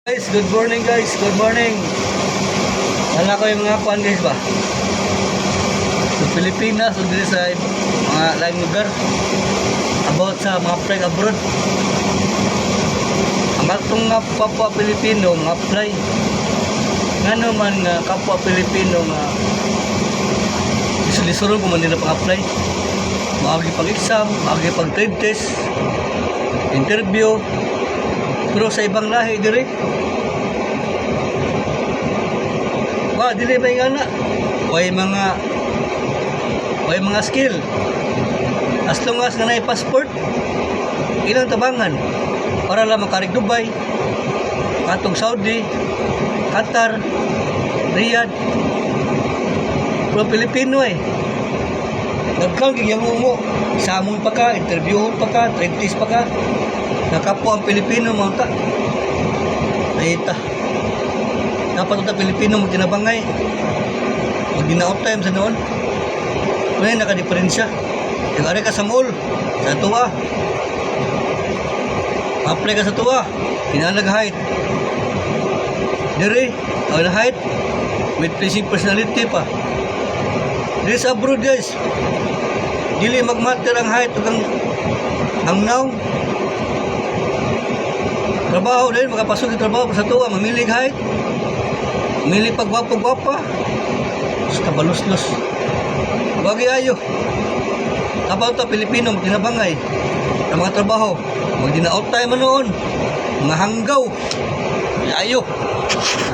Guys, good morning guys, good morning. Wala ko yung mga kuan guys ba? Sa Pilipinas, o dito sa mga laing lugar. About sa mga flight abroad. Ang atong nga kapwa Pilipino, nga fly. Nga naman nga kapwa Pilipino nga isulisuron kung man nila pang-apply. Maagi pag-exam, maagi pag-trade test, interview. Pero sa ibang lahi dire dili ba nga na way mga skill as long as nanay passport ilang tabangan para lang makarig Dubai, katong Saudi, Qatar, Riyadh. Pero Pilipino nagkang gigyang umo, samon pa ka, interviewon pa ka, trade test pa ka. Nakapo ang Pilipino mo ta. Ayta. Dapat ito Pilipino magtinabangay. Magdinaot time sa noon. May nakadiferensya. Nag-ari ka sa mall, sa tuwa. Apply ka sa tuwa. Pinalag height. Dire, ang height with pleasing personality pa. Dire sa abroad guys. Dili magmatter ang height ug ang noun. Trabaho din, makapasok yung trabaho sa tuwa, mamili height, mamili pagwapo-gwapa, basta balos-los. Bagay ayo. Kapag ito, Pilipino, magtinabangay, ang mga trabaho, magdina-out tayo man noon, mga hanggaw, ayo.